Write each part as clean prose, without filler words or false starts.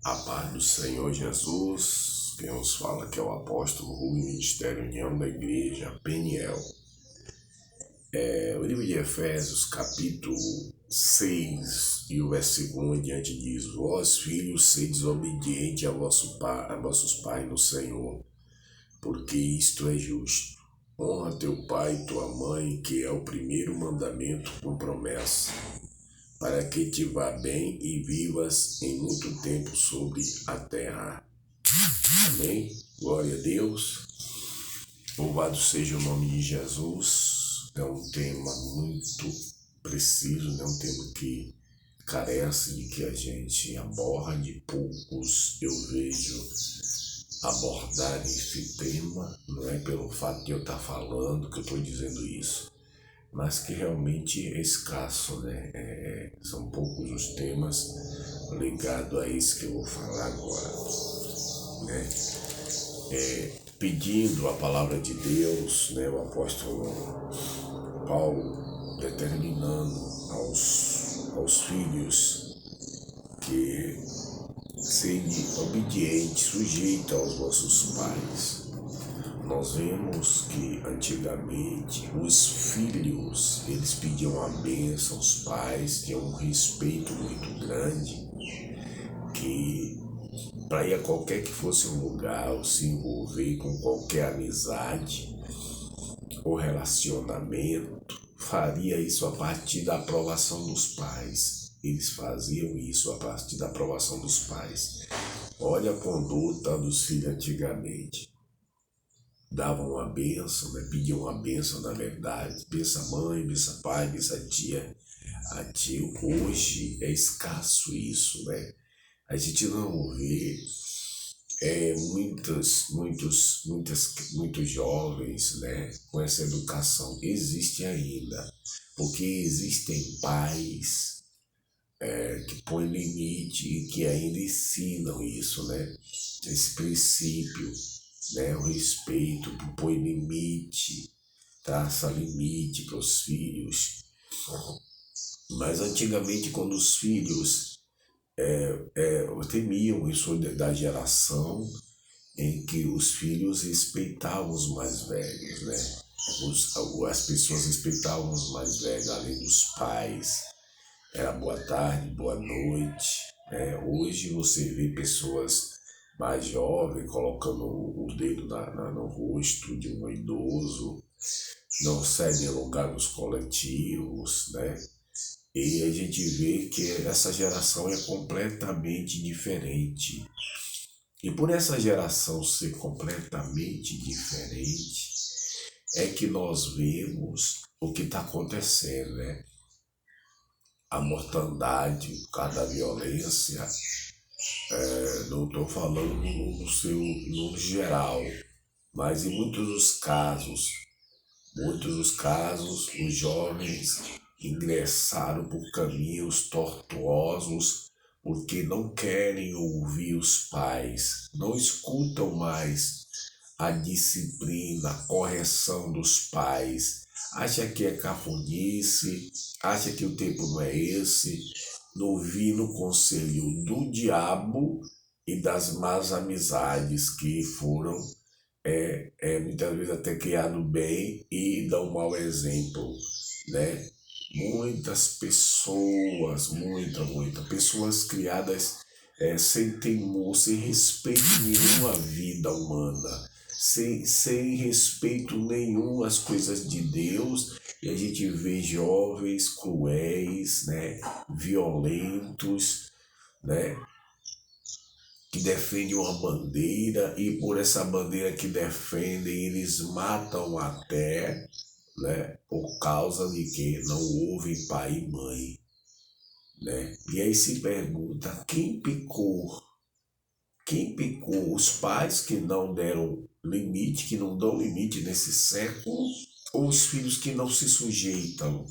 A paz do Senhor Jesus, quem nos fala que é o apóstolo Rui, Ministério União da Igreja, Peniel. O livro de Efésios, capítulo 6, e o versículo 1 em diante diz: Vós, filhos, sedes obedientes a vossos pais no Senhor, porque isto é justo. Honra teu pai e tua mãe, que é o primeiro mandamento com promessa, para que te vá bem e vivas em muito tempo sobre a terra. Amém? Glória a Deus. Louvado seja o nome de Jesus. É um tema muito preciso, né? Um tema que carece de que a gente aborde. Poucos eu vejo abordarem esse tema. Não é pelo fato de eu estar falando que eu estou dizendo isso, mas que realmente é escasso, né? São poucos os temas ligados a isso que eu vou falar agora, né? Pedindo a palavra de Deus, né? O apóstolo Paulo determinando aos filhos que sejam obedientes, sujeitos aos vossos pais. Nós vemos que antigamente os filhos, eles pediam a bênção aos pais, tinham um respeito muito grande, que para ir a qualquer que fosse um lugar, ou se envolver com qualquer amizade ou relacionamento, faria isso a partir da aprovação dos pais. Eles faziam isso a partir da aprovação dos pais. Olha a conduta dos filhos antigamente. Davam uma bênção, né? Pediam uma bênção, na verdade. Bença mãe, bença pai, bença tia, a tio. Hoje é escasso isso, né? A gente não vê muitos jovens, né, com essa educação. Existe ainda, porque existem pais que põem limite e que ainda ensinam isso, né? Esse princípio, né? O respeito, põe limite, traça limite para os filhos. Mas antigamente, quando os filhos temiam isso da geração em que os filhos respeitavam os mais velhos, né? As pessoas respeitavam os mais velhos, além dos pais. Era boa tarde, boa noite. Hoje você vê pessoas mais jovens colocando o dedo no rosto de um idoso, não cedem lugar nos coletivos, né? E a gente vê que essa geração é completamente diferente. E por essa geração ser completamente diferente, é que nós vemos o que está acontecendo, né? A mortandade, por causa da violência, não estou falando no geral, mas em muitos dos casos, os jovens ingressaram por caminhos tortuosos porque não querem ouvir os pais, não escutam mais a disciplina, a correção dos pais, acha que é cafonice, acha que o tempo não é esse, ouvindo o conselho do diabo e das más amizades que foram muitas vezes até criado bem e dão um mau exemplo, né? Muitas pessoas, pessoas criadas sem temor, sem respeito nenhum à vida humana, sem respeito nenhum às coisas de Deus, e a gente vê jovens cruéis, né? Violentos, né? Que defendem uma bandeira e por essa bandeira que defendem eles matam até, né, por causa de que não ouvem pai e mãe, né? E aí se pergunta, quem pecou? Quem pecou? Os pais que não deram limite, que não dão limite nesse século, ou os filhos que não se sujeitam?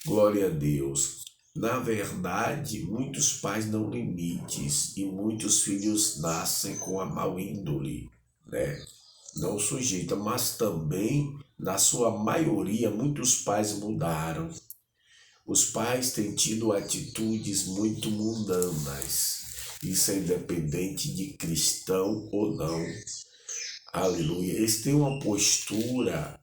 Glória a Deus. Na verdade, muitos pais dão limites e muitos filhos nascem com a mau índole, né? Não sujeita, mas também, na sua maioria, muitos pais mudaram. Os pais têm tido atitudes muito mundanas Isso é independente de cristão ou não. Aleluia. Eles têm uma postura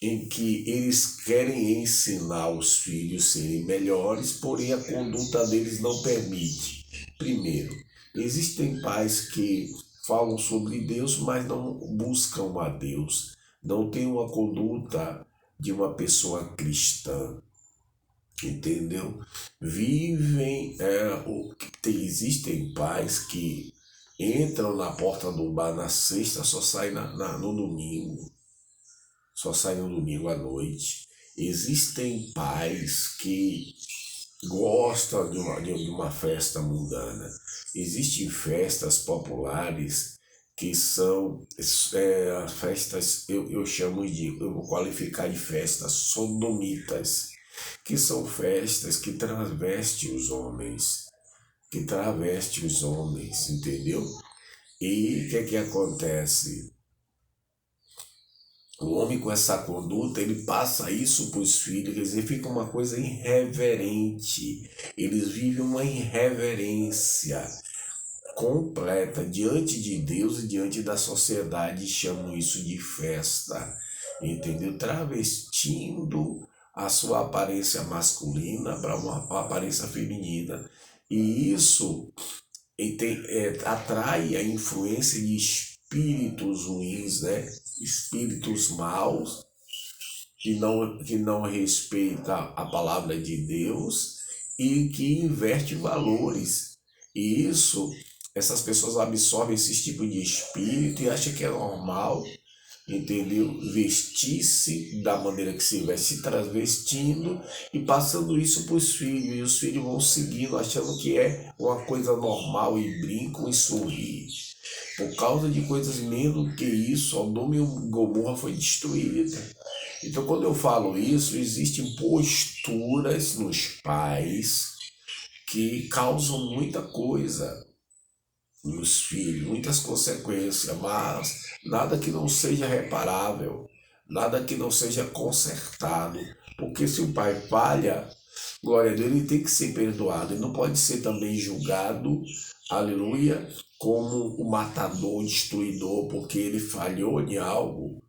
em que eles querem ensinar os filhos a serem melhores, porém a conduta deles não permite. Primeiro, existem pais que falam sobre Deus, mas não buscam a Deus, não têm uma conduta de uma pessoa cristã, entendeu? Existem pais que entram na porta do bar na sexta, só saem no domingo, só sai no domingo à noite. Existem pais que gostam de uma festa mundana. Existem festas populares que são festas, eu chamo eu vou qualificar de festas sodomitas, que são festas que travestem os homens, entendeu? E o que acontece? O homem com essa conduta, ele passa isso para os filhos, quer dizer, fica uma coisa irreverente. Eles vivem uma irreverência completa diante de Deus e diante da sociedade, e chamam isso de festa, entendeu? Travestindo a sua aparência masculina para uma aparência feminina. E isso atrai a influência de espíritos ruins, né? Espíritos maus que não respeita a palavra de Deus e que inverte valores. E essas pessoas absorvem esse tipo de espírito e acham que é normal, entendeu? Vestir-se da maneira que se veste, se travestindo e passando isso para os filhos. E os filhos vão seguindo, achando que é uma coisa normal e brincam e sorriem. Por causa de coisas menos que isso, Sodoma e Gomorra foi destruída. Então, quando eu falo isso, existem posturas nos pais que causam muita coisa nos filhos, muitas consequências, mas nada que não seja reparável, nada que não seja consertado. Porque se o pai falha, glória a Deus, ele tem que ser perdoado. Ele não pode ser também julgado, aleluia, como o matador, o destruidor, porque ele falhou em algo.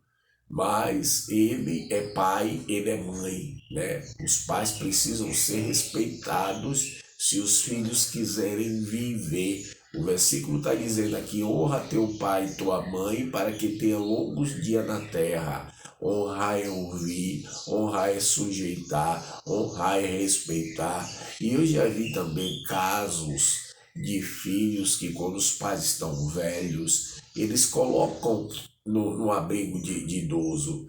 Mas ele é pai, ele é mãe, né? Os pais precisam ser respeitados se os filhos quiserem viver. O versículo está dizendo aqui: honra teu pai e tua mãe para que tenha longos dias na terra. Honrar é ouvir, honrar é sujeitar, honrar é respeitar. E eu já vi também casos de filhos que, quando os pais estão velhos, eles colocam no abrigo de idoso.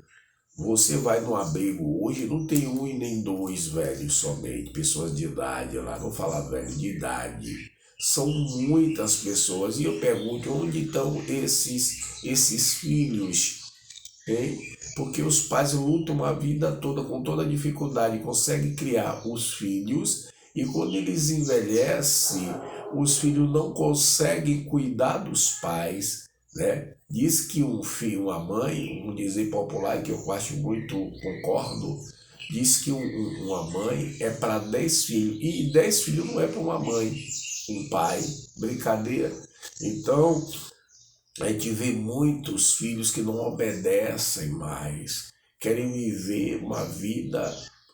Você vai no abrigo hoje, não tem um e nem dois velhos somente, pessoas de idade lá, vou falar velho, de idade. São muitas pessoas e eu pergunto onde estão esses filhos, hein? Porque os pais lutam a vida toda com toda dificuldade, conseguem criar os filhos e quando eles envelhecem, os filhos não conseguem cuidar dos pais, né? Diz que um filho, uma mãe, um dizer popular que eu acho muito, concordo, diz que uma mãe é para 10 filhos, e 10 filhos não é para uma mãe, um pai, brincadeira. Então, a gente vê muitos filhos que não obedecem mais, querem viver uma vida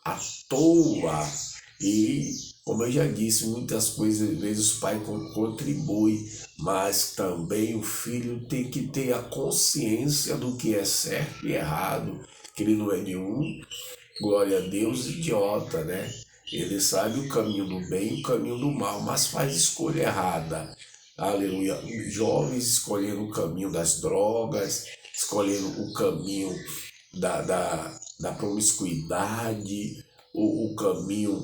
à toa. E, como eu já disse, muitas coisas, às vezes o pai contribui, mas também o filho tem que ter a consciência do que é certo e errado, que ele não é nenhum, glória a Deus, idiota, né? Ele sabe o caminho do bem e o caminho do mal, mas faz escolha errada. Aleluia. Jovens escolhendo o caminho das drogas, escolhendo o caminho da promiscuidade, o caminho,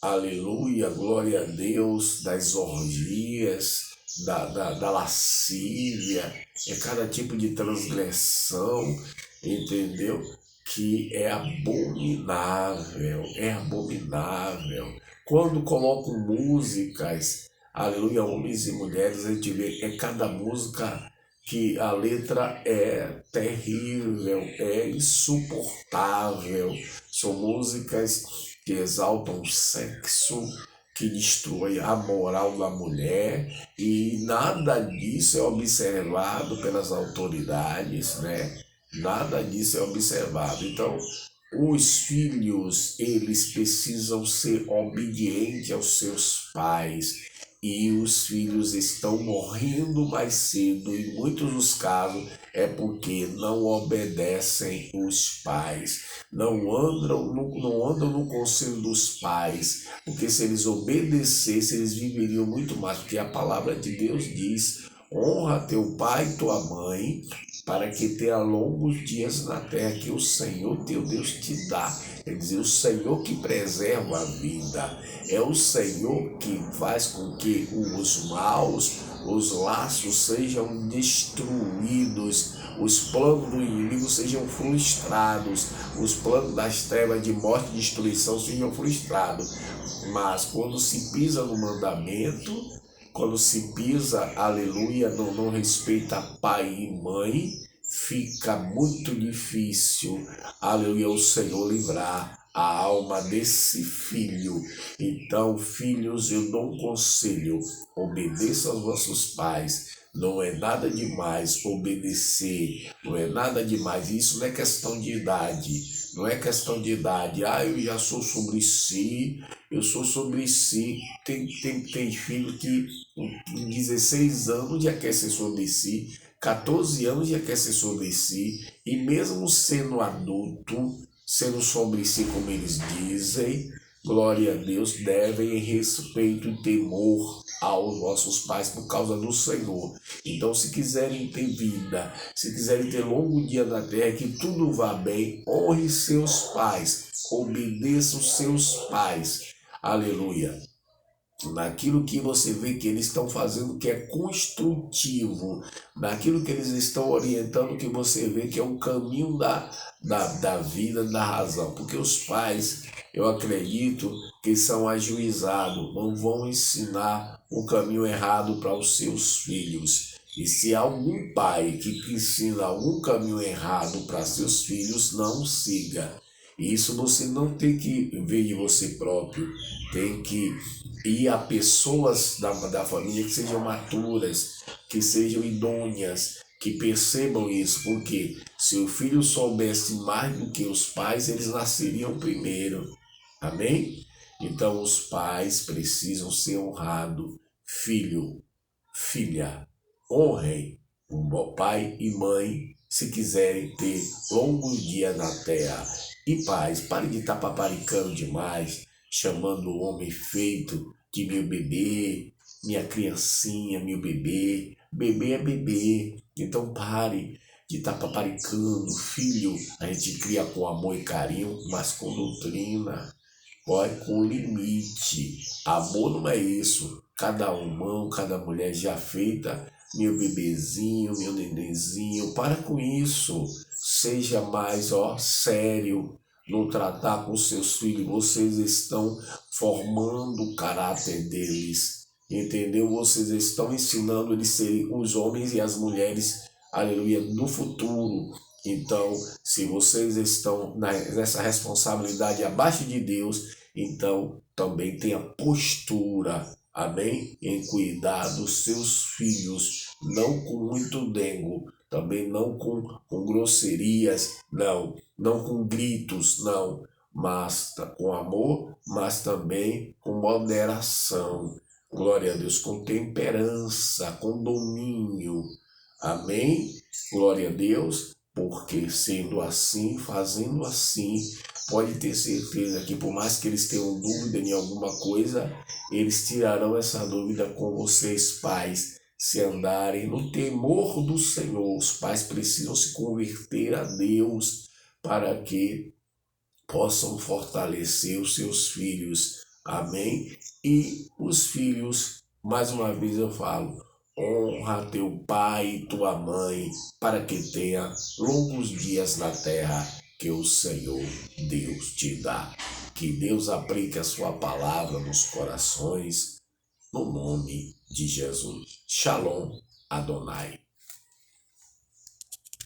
aleluia, glória a Deus, das orgias, da lascívia, é cada tipo de transgressão, entendeu? Que é abominável, é abominável. Quando colocam músicas, aleluia, homens e mulheres, a gente vê, é cada música que a letra é terrível, é insuportável. São músicas que exaltam o sexo, que destrói a moral da mulher, e nada disso é observado pelas autoridades, né? Nada disso é observado. Então, os filhos, eles precisam ser obedientes aos seus pais, e os filhos estão morrendo mais cedo, em muitos dos casos é porque não obedecem os pais, não andam no conselho dos pais, porque se eles obedecessem, eles viveriam muito mais, porque a palavra de Deus diz: honra teu pai e tua mãe, para que tenha longos dias na terra que o Senhor teu Deus te dá. Quer dizer, o Senhor que preserva a vida, é o Senhor que faz com que os laços sejam destruídos, os planos do inimigo sejam frustrados, os planos das trevas de morte e destruição sejam frustrados. Mas quando se pisa no mandamento, quando se pisa, aleluia, não respeita pai e mãe, fica muito difícil, aleluia, o Senhor livrar a alma desse filho. Então, filhos, eu dou um conselho: obedeçam aos vossos pais. Não é nada demais obedecer, não é nada demais. Isso não é questão de idade, não é questão de idade. Eu já sou sobre si, eu sou sobre si. Tem filho que com 16 anos já quer ser sobre si, 14 anos já quer ser sobre si, e mesmo sendo adulto, sendo sobre si, como eles dizem, glória a Deus, devem respeito e temor aos vossos pais por causa do Senhor. Então, se quiserem ter vida, se quiserem ter longo dia na terra, que tudo vá bem, honre seus pais, obedeça os seus pais, aleluia, naquilo que você vê que eles estão fazendo que é construtivo, naquilo que eles estão orientando, que você vê que é um caminho da vida, da razão. Porque os pais, eu acredito que são ajuizados, não vão ensinar o caminho errado para os seus filhos. E se há algum pai que ensina algum caminho errado para seus filhos, não siga. Isso você não tem que ver de você próprio, tem que ir a pessoas da família que sejam maturas, que sejam idôneas, que percebam isso, porque se o filho soubesse mais do que os pais, eles nasceriam primeiro. Amém? Então os pais precisam ser honrados. Filho, filha, honrem o bom pai e mãe se quiserem ter longos dias na terra. E pais, parem de estar paparicando demais, chamando o homem feito de meu bebê, minha criancinha, meu bebê. Bebê é bebê. Então pare de estar paparicando. Filho, a gente cria com amor e carinho, mas com doutrina. Olha, com limite. Amor não é isso. Cada humano, cada mulher já feita, meu bebezinho, meu nenenzinho. Para com isso. Seja mais sério no tratar com seus filhos. Vocês estão formando o caráter deles. Entendeu? Vocês estão ensinando eles serem os homens e as mulheres, aleluia, no futuro. Então, se vocês estão nessa responsabilidade abaixo de Deus, então também tenha postura, amém? Em cuidar dos seus filhos, não com muito dengo, também não com grosserias, não com gritos, não, mas com amor, mas também com moderação. Glória a Deus, com temperança, com domínio. Amém? Glória a Deus, porque sendo assim, fazendo assim, pode ter certeza que por mais que eles tenham dúvida em alguma coisa, eles tirarão essa dúvida com vocês, pais. Se andarem no temor do Senhor, os pais precisam se converter a Deus para que possam fortalecer os seus filhos. Amém? E os filhos, mais uma vez eu falo, honra teu pai e tua mãe, para que tenha longos dias na terra que o Senhor Deus te dá. Que Deus aplique a sua palavra nos corações, no nome de Jesus. Shalom, Adonai.